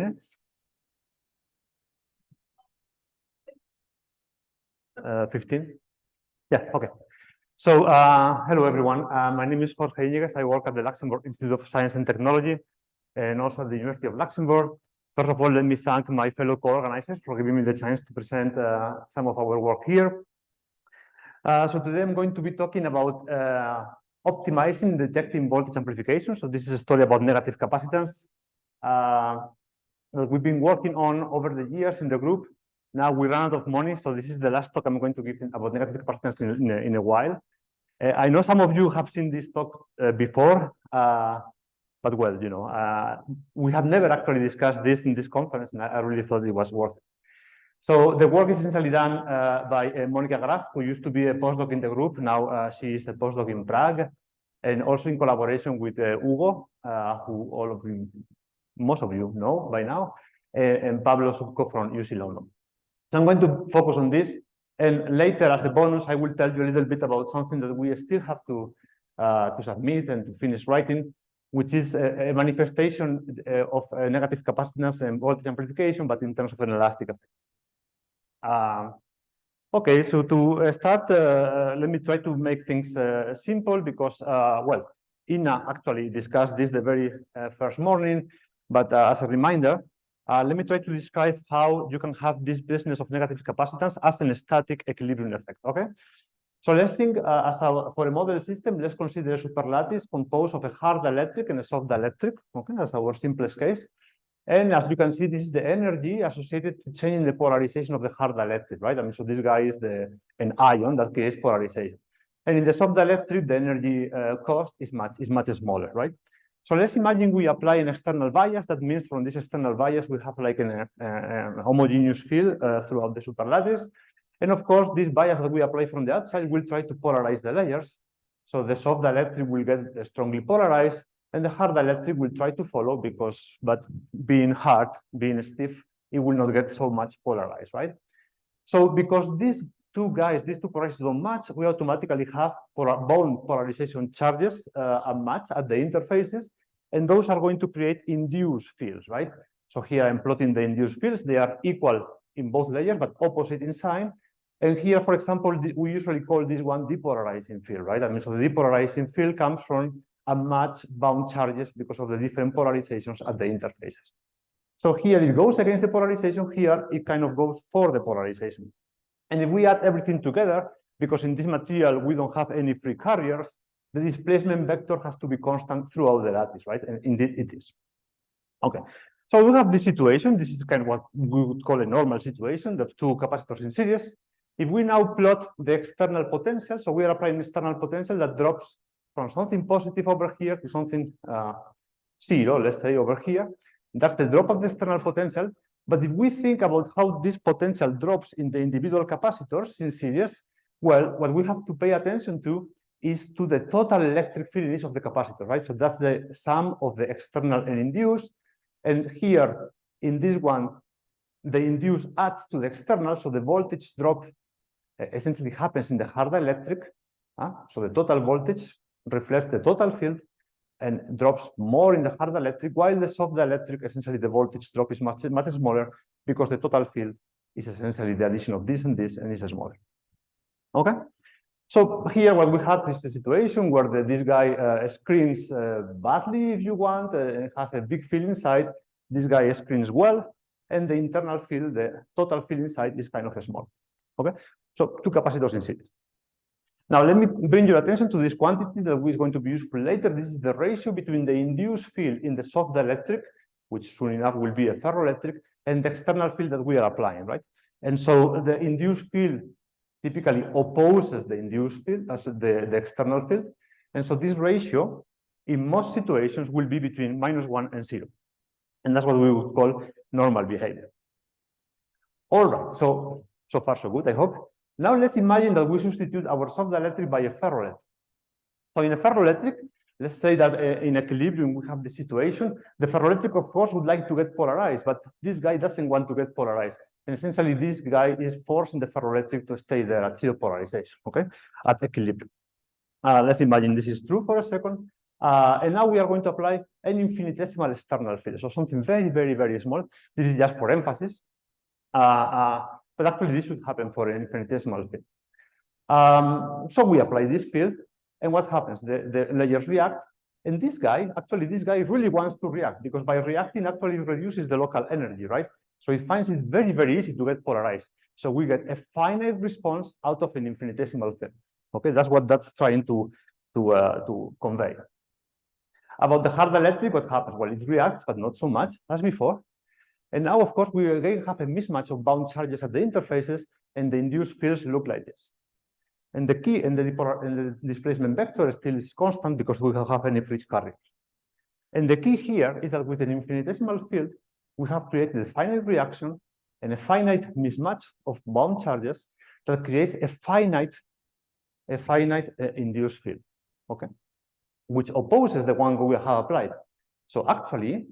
minutes. 15? Yeah, okay. So, hello everyone. My name is Jorge Íñiguez. I work at the Luxembourg Inst Science Technology and also at the University of Luxembourg. First of all, let me thank my fellow co-organizers for giving me the chance to present some of our work here. So today I'm going to be talking about optimizing detecting voltage amplification. So this is a story about negative capacitance that we've been working on over the years in the group. Now we ran out of money, so this is the last talk I'm going to give about negative capacitance in a while. I know some of you have seen this talk before, but well, you know, we have never actually discussed this in this conference, and I really thought it was worth it. So the work is essentially done by Monica Graf, who used to be a postdoc in the group. Now she is a postdoc in Prague, and also in collaboration with Hugo, who most of you know by now, and Pablo Subco from UC London. So I'm going to focus on this, and later, as a bonus, I will tell you a little bit about something that we still have to submit and to finish writing, which is a manifestation of negative capacitance and voltage amplification, but in terms of an elastic effect. Okay, so to start, let me try to make things simple because, well, Ina actually discussed this the very first morning, but as a reminder, let me try to describe how you can have this business of negative capacitance as a static equilibrium effect, okay? So let's think for a model system, let's consider superlattice composed of a hard dielectric and a soft dielectric, okay, that's our simplest case. And as you can see, this is the energy associated to changing the polarization of the hard dielectric, right? I mean, so this guy is an ion that creates polarization. And in the soft dielectric, the energy cost is much smaller, right? So let's imagine we apply an external bias. That means from this external bias, we have like an homogeneous field throughout the superlattice. And of course, this bias that we apply from the outside will try to polarize the layers. So the soft dielectric will get strongly polarized, and the hard dielectric will try to follow but being hard, being stiff, it will not get so much polarized, right? So because these two polarizations don't match, we automatically have bound polarization charges match at the interfaces, and those are going to create induced fields, right? So here I'm plotting the induced fields. They are equal in both layers, but opposite in sign. And here, for example, we usually call this one depolarizing field, right? I mean, so the depolarizing field comes from unmatched bound charges because of the different polarizations at the interfaces. So here it goes against the polarization, here it kind of goes for the polarization. And if we add everything together, because in this material we don't have any free carriers, the displacement vector has to be constant throughout the lattice, right? And indeed it is. Okay, so we have this situation. This is kind of what we would call a normal situation, the two capacitors in series. If we now plot the external potential, so we are applying external potential that drops from something positive over here to something zero, let's say over here. That's the drop of the external potential. But if we think about how this potential drops in the individual capacitors in series, well, what we have to pay attention to is to the total electric field in each of the capacitor, right? So that's the sum of the external and induced. And here, in this one, the induced adds to the external, so the voltage drop essentially happens in the hard dielectric. So the total voltage reflects the total field and drops more in the hard dielectric, while the soft dielectric, essentially the voltage drop is much smaller because the total field is essentially the addition of this and is smaller. Okay? So here what we have is the situation where this guy screens badly, if you want, and has a big field inside. This guy screens well, and the internal field, the total field inside is kind of small. Okay? So two capacitors in series. Now, let me bring your attention to this quantity that is going to be useful later. This is the ratio between the induced field in the soft dielectric, which soon enough will be a ferroelectric, and the external field that we are applying, right? And so the induced field typically opposes the induced field as the external field. And so this ratio, in most situations, will be between -1 and 0. And that's what we would call normal behavior. All right, so far so good, I hope. Now let's imagine that we substitute our soft dielectric by a ferroelectric. So in a ferroelectric, let's say that in equilibrium we have the situation. The ferroelectric, of course, would like to get polarized, but this guy doesn't want to get polarized. And essentially, this guy is forcing the ferroelectric to stay there at zero polarization, okay, at equilibrium. Let's imagine this is true for a second. And now we are going to apply an infinitesimal external field, so something very, very, very small. This is just for emphasis, but actually this should happen for an infinitesimal field. So we apply this field, and what happens? The layers react, and this guy really wants to react, because by reacting actually reduces the local energy, right? So it finds it very, very easy to get polarized. So we get a finite response out of an infinitesimal field. Okay, that's what that's trying to convey. About the hard electric, what happens? Well, it reacts, but not so much as before. And now, of course, we again have a mismatch of bound charges at the interfaces, and the induced fields look like this. And the key and the displacement vector still is constant because we don't have any free carriers. And the key here is that with an infinitesimal field, we have created a finite reaction and a finite mismatch of bound charges that creates a finite induced field, okay, which opposes the one we have applied. So actually,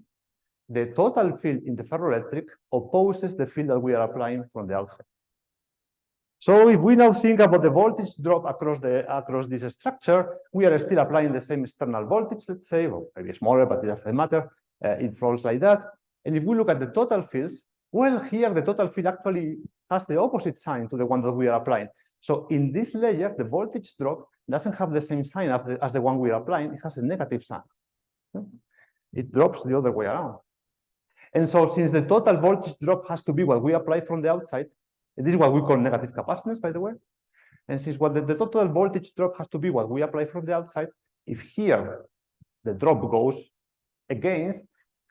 the total field in the ferroelectric opposes the field that we are applying from the outside. So if we now think about the voltage drop across this structure, we are still applying the same external voltage, let's say, or maybe smaller, but it doesn't matter. It flows like that. And if we look at the total fields, well, here the total field actually has the opposite sign to the one that we are applying. So in this layer, the voltage drop doesn't have the same sign as the one we are applying. It has a negative sign. It drops the other way around. And so since the total voltage drop has to be what we apply from the outside, this is what we call negative capacitance, by the way. And since what the total voltage drop has to be what we apply from the outside, if here the drop goes against,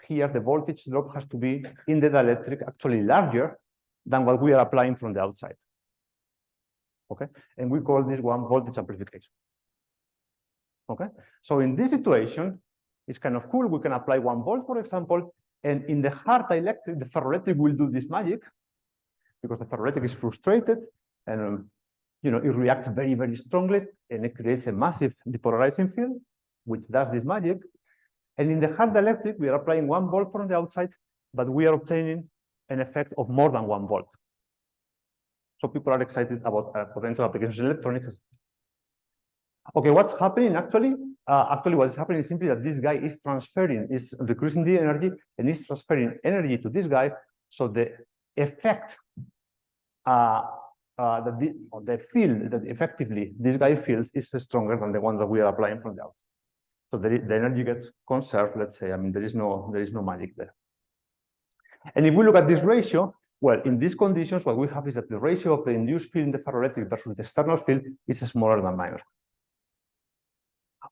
here the voltage drop has to be in the dielectric actually larger than what we are applying from the outside. Okay, and we call this one voltage amplification. Okay, so in this situation, it's kind of cool. We can apply 1 volt, for example, and in the hard dielectric, the ferroelectric will do this magic, because the ferroelectric is frustrated, and it reacts very, very strongly, and it creates a massive depolarizing field, which does this magic. And in the hard dielectric, we are applying 1 volt from the outside, but we are obtaining an effect of more than 1 volt. So people are excited about potential applications in electronics. Okay, what's happening actually? Actually, what's happening is simply that this guy is decreasing the energy, and is transferring energy to this guy. So the effect, the field that effectively this guy feels is stronger than the one that we are applying from the outside. So the energy gets conserved, let's say. I mean, there is no magic there. And if we look at this ratio, well, in these conditions, what we have is that the ratio of the induced field in the ferroelectric versus the external field is smaller than -1.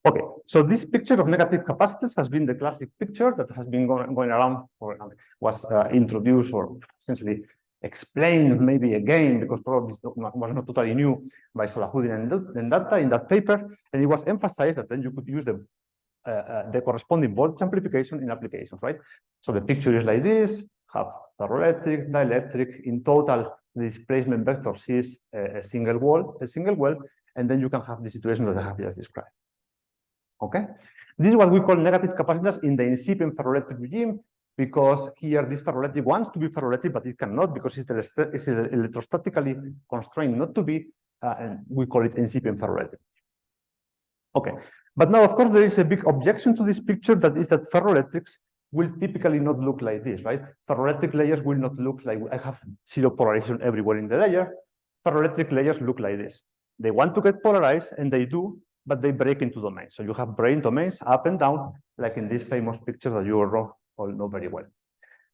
Okay, so this picture of negative capacitance has been the classic picture that has been going around, or was introduced or essentially explained maybe again, because probably was not totally new, by Salahuddin and Datta in that paper, and it was emphasized that then you could use the corresponding voltage amplification in applications, right? So the picture is like this: have ferroelectric, dielectric. In total, the displacement vector is a single well, and then you can have the situation that I have just described. Okay, this is what we call negative capacitance in the incipient ferroelectric regime, because here this ferroelectric wants to be ferroelectric, but it cannot because it's electrostatically constrained not to be, and we call it incipient ferroelectric. Okay, but now of course there is a big objection to this picture, that is that ferroelectrics will typically not look like this, right? Ferroelectric layers will not look like I have zero polarization everywhere in the layer. Ferroelectric layers look like this. They want to get polarized, and they do, but they break into domains. So you have brain domains up and down, like in this famous picture that you all know very well.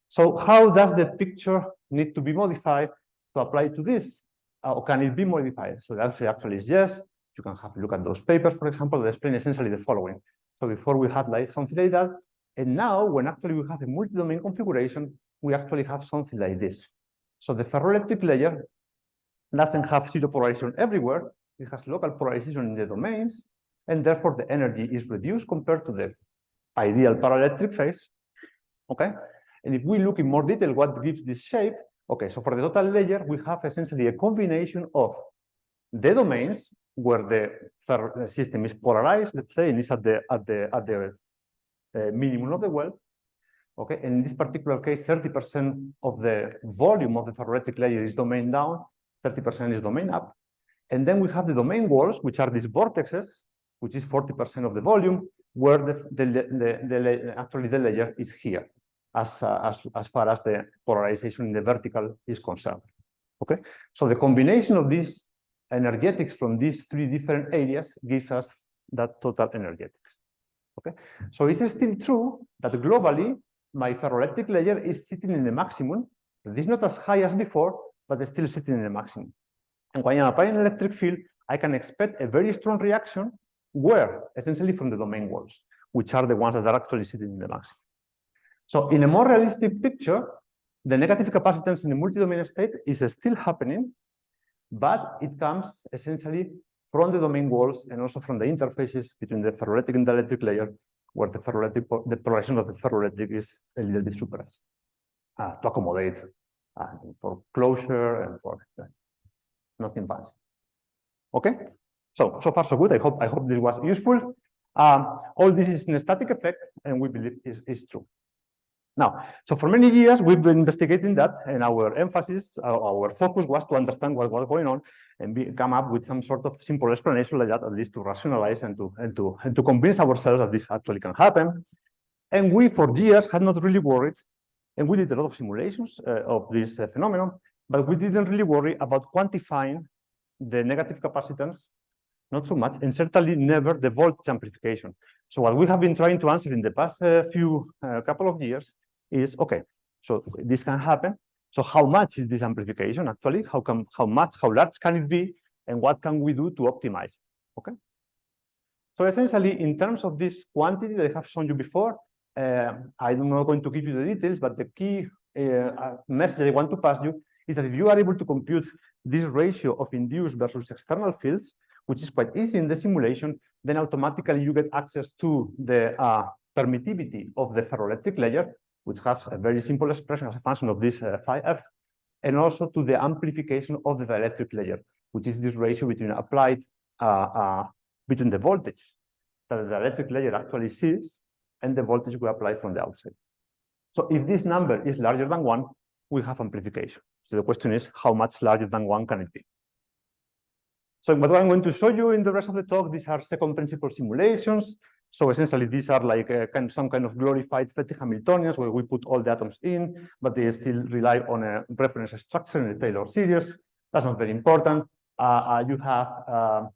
So how does the picture need to be modified to apply to this? Or can it be modified? So the answer actually is yes. You can have a look at those papers, for example, that explain essentially the following. So before we had like something like that, and now when actually we have a multi-domain configuration, we actually have something like this. So the ferroelectric layer doesn't have zero polarization everywhere. It has local polarization in the domains, and therefore the energy is reduced compared to the ideal paraelectric phase. Okay, and if we look in more detail what gives this shape, okay, so for the total layer, we have essentially a combination of the domains where the system is polarized, let's say, and is at the minimum of the well. Okay, and in this particular case, 30% of the volume of the ferroelectric layer is domain down, 30% is domain up. And then we have the domain walls, which are these vortexes, which is 40% of the volume. where actually the layer is here, as far as the polarization in the vertical is concerned. Okay, so the combination of these energetics from these three different areas gives us that total energetics. Okay, so it's still true that globally my ferroelectric layer is sitting in the maximum. It is not as high as before, but it's still sitting in the maximum. And when I'm applying an electric field, I can expect a very strong reaction where essentially from the domain walls, which are the ones that are actually sitting in the maximum. So in a more realistic picture, the negative capacitance in the multi-domain state is still happening, but it comes essentially from the domain walls and also from the interfaces between the ferroelectric and the electric layer, where the polarization of the ferroelectric is a little bit suppressed to accommodate for closure and for nothing fancy. Okay, so far so good. I hope this was useful. All this is an static effect, and we believe is true. Now, so for many years we've been investigating that, and our emphasis, our focus was to understand what was going on and come up with some sort of simple explanation like that, at least to rationalize and to convince ourselves that this actually can happen. And we, for years, had not really worried, and we did a lot of simulations of this phenomenon, but we didn't really worry about quantifying the negative capacitance, not so much, and certainly never the voltage amplification. So what we have been trying to answer in the past couple of years is, okay, so this can happen. So how much is this amplification actually? How large can it be? And what can we do to optimize? Okay. So essentially, in terms of this quantity that I have shown you before, I'm not going to give you the details, but the key message I want to pass you is that if you are able to compute this ratio of induced versus external fields, which is quite easy in the simulation, then automatically you get access to the permittivity of the ferroelectric layer, which has a very simple expression as a function of this phi f, and also to the amplification of the dielectric layer, which is this ratio between applied between the voltage that the dielectric layer actually sees and the voltage we apply from the outside. So if this number is larger than 1, we have amplification. So the question is, how much larger than 1 can it be? So what I'm going to show you in the rest of the talk, these are second principle simulations. So essentially, these are like some kind of glorified Fetty Hamiltonians where we put all the atoms in, but they still rely on a reference structure in the Taylor series. That's not very important. You have,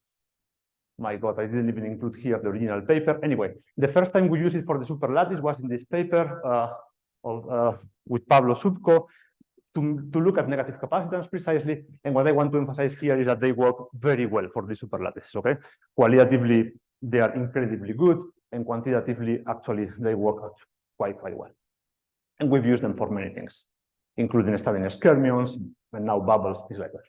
my God, I didn't even include here the original paper. Anyway, the first time we used it for the superlattice was in this paper with Pablo Subko to look at negative capacitance precisely. And what I want to emphasize here is that they work very well for the superlattice. Okay, qualitatively they are incredibly good, and quantitatively actually they work quite well. And we've used them for many things, including studying skyrmions and now bubbles, things like that.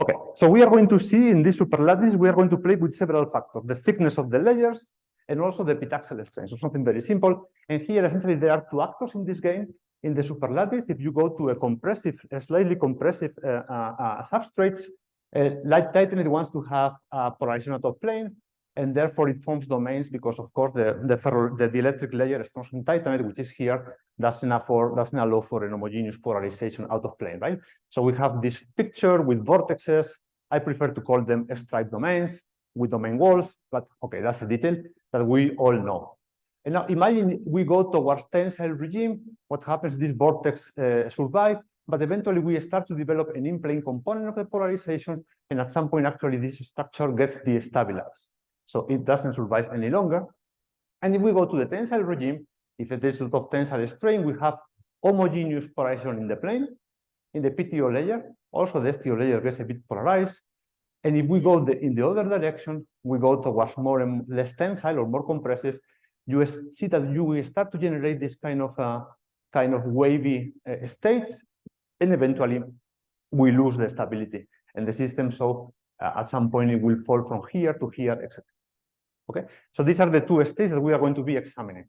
Okay, so we are going to see in this superlattice, we are going to play with several factors: the thickness of the layers and also the epitaxial strength. So something very simple. And here essentially there are two actors in this game. In the superlattice, if you go to a slightly compressive substrates, light titanate wants to have a polarization out of plane, and therefore it forms domains because, of course, the electric layer is tungsten titanate, which is here, doesn't allow for an homogeneous polarization out of plane, right? So we have this picture with vortexes. I prefer to call them striped domains with domain walls, but okay, that's a detail that we all know. And now imagine we go towards tensile regime. What happens? This vortex survive, but eventually we start to develop an in-plane component of the polarization, and at some point, actually, this structure gets destabilized. So it doesn't survive any longer. And if we go to the tensile regime, if it is a lot of tensile strain, we have homogeneous polarization in the plane, in the PTO layer. Also, the STO layer gets a bit polarized. And if we go in the other direction, we go towards more and less tensile or more compressive. You see that you will start to generate this kind of wavy states, and eventually we lose the stability and the system. So at some point it will fall from here to here, etc. Okay, so these are the two states that we are going to be examining.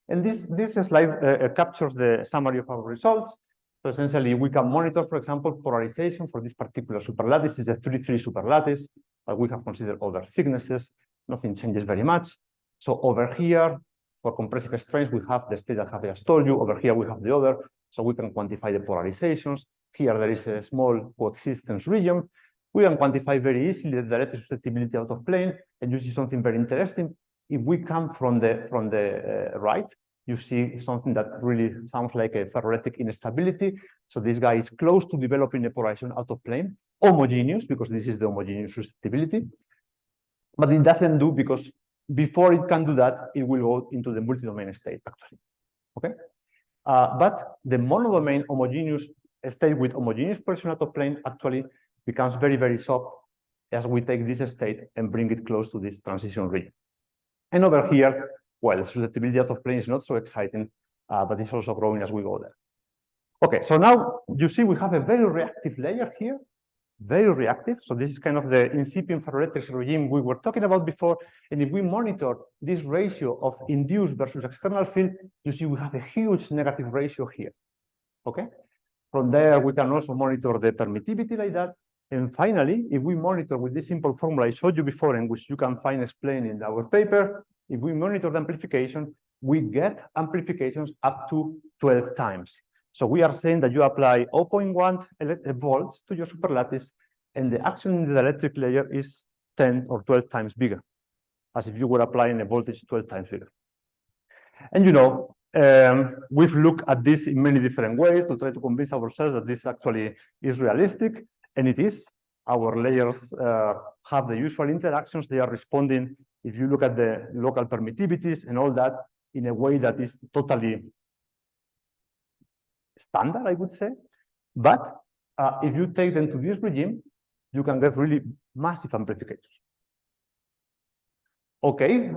And this slide captures the summary of our results. So essentially, we can monitor, for example, polarization for this particular superlattice. This is a 3-3 superlattice, but we have considered other thicknesses. Nothing changes very much. So over here, for compressive strains, we have the state that I have just told you. Over here, we have the other. So we can quantify the polarizations. Here, there is a small coexistence region. We can quantify very easily the dielectric susceptibility out of plane. And you see something very interesting. If we come from the right, you see something that really sounds like a ferroelectric instability. So this guy is close to developing a polarization out of plane, homogeneous, because this is the homogeneous susceptibility. But it doesn't do, because before it can do that, it will go into the multi-domain state, actually. Okay? But the monodomain homogeneous state with homogeneous polarization out of plane actually becomes very, very soft as we take this state and bring it close to this transition region. And over here, well, the susceptibility out of plane is not so exciting, but it's also growing as we go there. Okay, so now you see we have a very reactive layer here, very reactive. So this is kind of the incipient ferroelectric regime we were talking about before. And if we monitor this ratio of induced versus external field, you see we have a huge negative ratio here. Okay, from there we can also monitor the permittivity like that. And finally, if we monitor with this simple formula I showed you before, and which you can find explained in our paper, if we monitor the amplification, we get amplifications up to 12 times. So we are saying that you apply 0.1 volts to your superlattice, and the action in the electric layer is 10 or 12 times bigger, as if you were applying a voltage 12 times bigger. And you know, we've looked at this in many different ways to try to convince ourselves that this actually is realistic, and it is. Our layers have the usual interactions. They are responding, if you look at the local permittivities and all that, in a way that is totally standard, I would say. But if you take them to this regime, you can get really massive amplifications. Okay,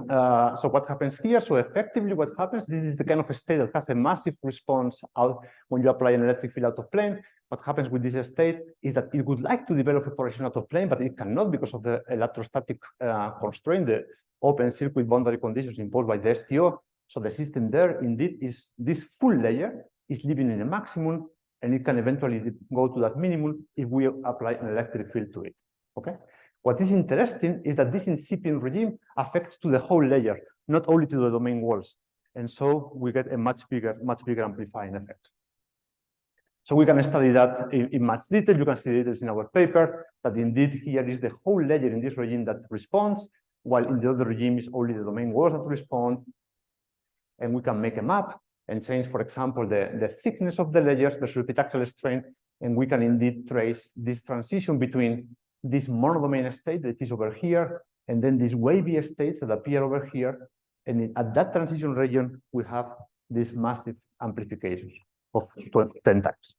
so what happens here? So effectively what happens, this is the kind of a state that has a massive response out when you apply an electric field out of plane. What happens with this state is that it would like to develop a polarization out of plane, but it cannot because of the electrostatic constraint, the open circuit boundary conditions imposed by the STO. So the system there indeed is this full layer is living in a maximum, and it can eventually go to that minimum if we apply an electric field to it. Okay. What is interesting is that this incipient regime affects to the whole layer, not only to the domain walls. And so we get a much bigger amplifying effect. So we can study that in much detail. You can see this in our paper, that indeed here is the whole layer in this regime that responds, while in the other regime is only the domain walls that respond. And we can make a map and change, for example, the thickness of the layers versus epitaxial strain, and we can indeed trace this transition between this monodomain state that is over here, and then these wavy states that appear over here. And at that transition region, we have these massive amplifications of 10 times.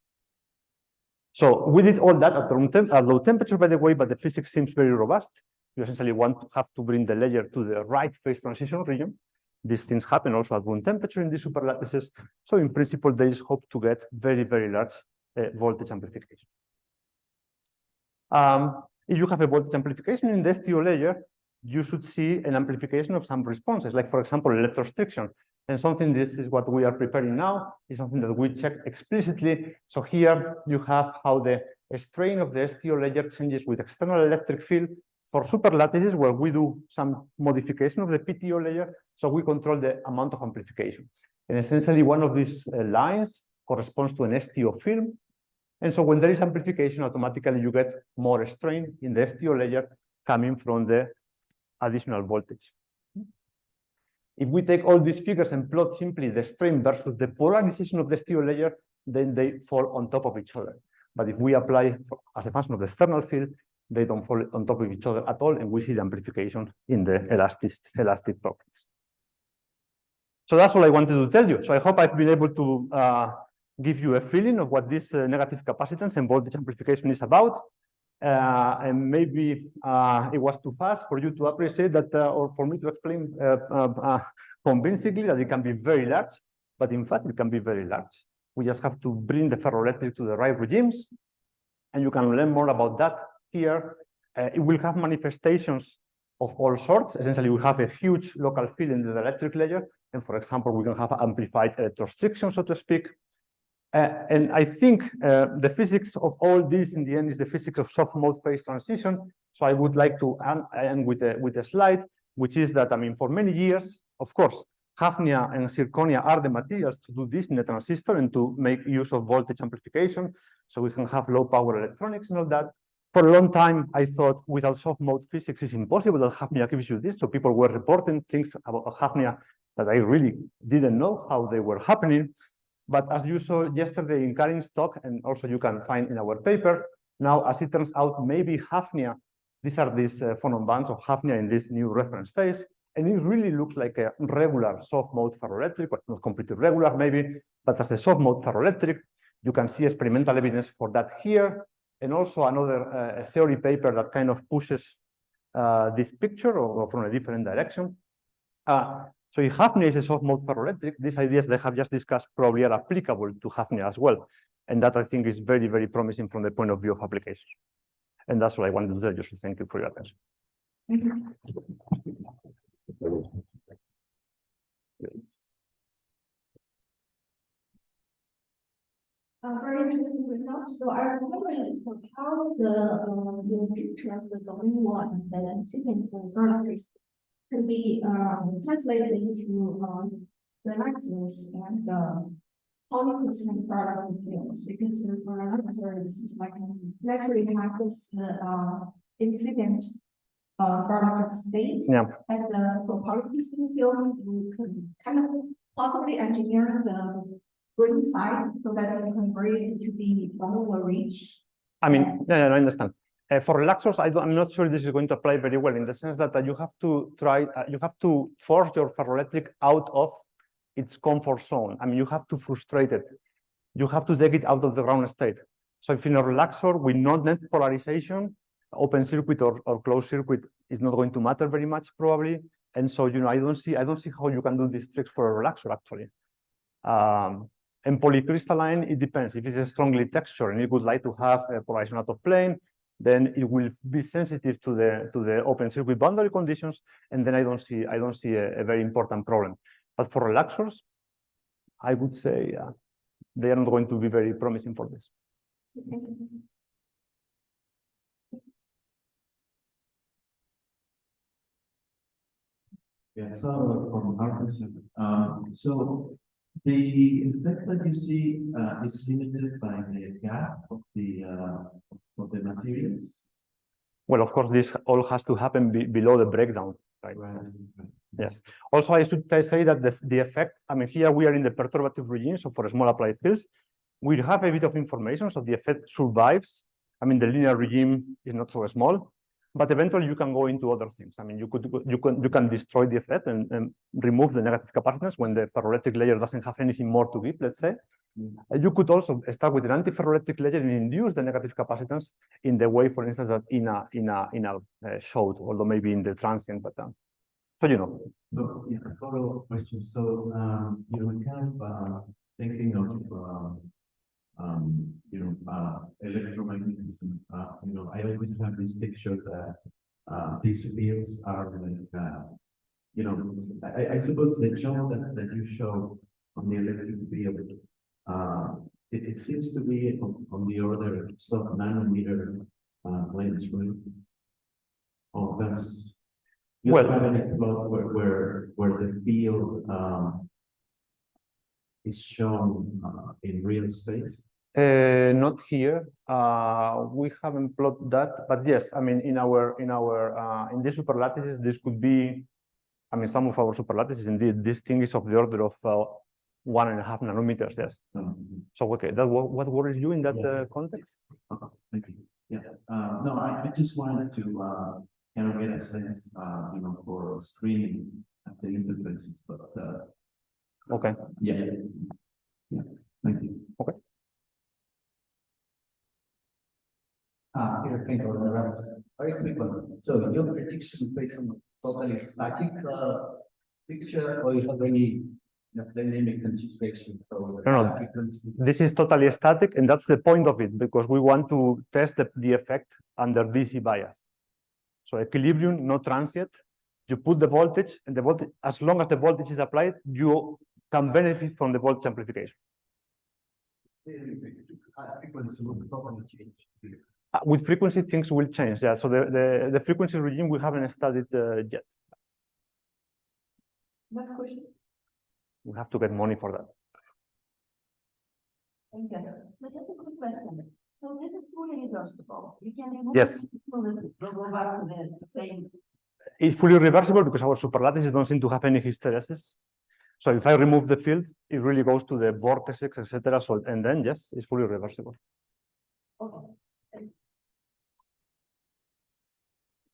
So we did all that at low temperature, by the way, but the physics seems very robust. You essentially have to bring the layer to the right phase transition region. These things happen also at room temperature in these superlattices. So in principle, there is hope to get very, very large voltage amplification. If you have a voltage amplification in the STO layer, you should see an amplification of some responses, like, for example, electrorestriction. And something, this is what we are preparing now, is something that we check explicitly. So here you have how the strain of the STO layer changes with external electric field for superlattices, where we do some modification of the PTO layer. So we control the amount of amplification. And essentially, one of these lines corresponds to an STO film. And so when there is amplification, automatically you get more strain in the STO layer coming from the additional voltage. If we take all these figures and plot simply the strain versus the polarization of the STO layer, then they fall on top of each other. But if we apply as a function of the external field, they don't fall on top of each other at all, and we see the amplification in the elastic properties. So that's all I wanted to tell you. So I hope I've been able to give you a feeling of what this negative capacitance and voltage amplification is about. And maybe it was too fast for you to appreciate that, or for me to explain convincingly that it can be very large, but in fact, it can be very large. We just have to bring the ferroelectric to the right regimes, and you can learn more about that here. It will have manifestations of all sorts. Essentially, we have a huge local field in the electric layer, and for example, we can have amplified electrorestriction, so to speak. And I think the physics of all this in the end is the physics of soft mode phase transition. So I would like to end with a slide, which is that, I mean, for many years, of course, hafnia and zirconia are the materials to do this in a transistor and to make use of voltage amplification. So we can have low power electronics and all that. For a long time, I thought without soft mode physics, it's impossible that Hafnia gives you this. So people were reporting things about Hafnia that I really didn't know how they were happening. But as you saw yesterday in Karin's talk, and also you can find in our paper, now, as it turns out, maybe Hafnia, these are these phonon bands of Hafnia in this new reference phase, and it really looks like a regular soft mode ferroelectric, but not completely regular maybe, but as a soft mode ferroelectric. You can see experimental evidence for that here, and also another theory paper that kind of pushes this picture or from a different direction. So if Hafnia is a soft mode ferroelectric, these ideas that I have just discussed probably are applicable to Hafnia as well. And that I think is very, very promising from the point of view of applications. And that's what I wanted to tell you. So thank you for your attention. Very interesting results. So I was wondering, so how the picture of the domain one and the second products can be translated into relaxers and polycrystalline product fields, because the relaxer is like naturally have this incident product state. Yeah. And for polycrystalline field, you can kind of possibly engineer the green side so that you can bring to the lower reach. I mean, yeah, I understand. For relaxers, I'm not sure this is going to apply very well in the sense that you have to try, you have to force your ferroelectric out of its comfort zone. I mean, you have to frustrate it. You have to take it out of the ground state. So if in a relaxer with non-net polarization, open circuit or closed circuit is not going to matter very much probably. And so, you know, I don't see how you can do these tricks for a relaxer actually. And polycrystalline, it depends. If it's a strongly textured and you would like to have a polarization out of plane, then it will be sensitive to the open circuit boundary conditions, and then I don't see a very important problem. But for relaxers, I would say they are not going to be very promising for this. Yeah, so from our perspective, so the effect that you see is limited by the gap of the materials. Well, of course, this all has to happen below the breakdown, right? Yes. Also, I should say that the effect, I mean, here we are in the perturbative regime, so for small applied fields, we have a bit of information, so the effect survives. I mean, the linear regime is not so small, but eventually you can go into other things. I mean, you can destroy the effect and remove the negative capacitance when the ferroelectric layer doesn't have anything more to give, let's say. You could also start with an anti-ferroelectric layer and induce the negative capacitance in the way, for instance, that Ina showed, although maybe in the transient, but so you know. So yeah, a follow-up question. So you know, we kind of thinking of you know, electromagnetism. You know, I always have this picture that these fields are like you know, I suppose the job that you show on the electric field, it seems to be on the order of sub-nanometer lengths, right? Oh, that's well, have any plot where the field is shown in real space? Not here. We haven't plotted that, but yes, I mean, in these superlattices, this could be. I mean, some of our superlattices, indeed, this thing is of the order of 1.5 nanometers. Yes. So okay, that what worries you in that context? Thank you. Yeah. No, I just wanted to kind of get a sense, you know, for screening at the interfaces, but okay. Yeah. Yeah. Thank you. Okay. Here, thank you. Very quick one. So your prediction based on totally static picture, or you have any dynamic consideration? So no. This is totally static, and that's the point of it, because we want to test the effect under DC bias. So equilibrium, no transient. You put the voltage, and the voltage, as long as the voltage is applied, you can benefit from the voltage amplification. Frequency will totally change. With frequency, things will change. Yeah. So the frequency regime we haven't studied yet. Last question. We have to get money for that. Thank you. So just a quick question. So this is fully reversible. You can remove. Yes. it, go back to the same. It's fully reversible because our superlattices don't seem to have any hysteresis. So if I remove the field, it really goes to the vortices, etc. So, and then yes, it's fully reversible. Okay.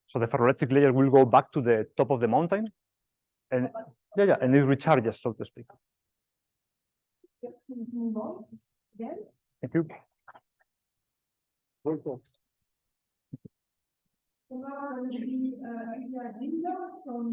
So the ferroelectric layer will go back to the top of the mountain, and and it recharges, so to speak. Then Thank you. maybe, window from.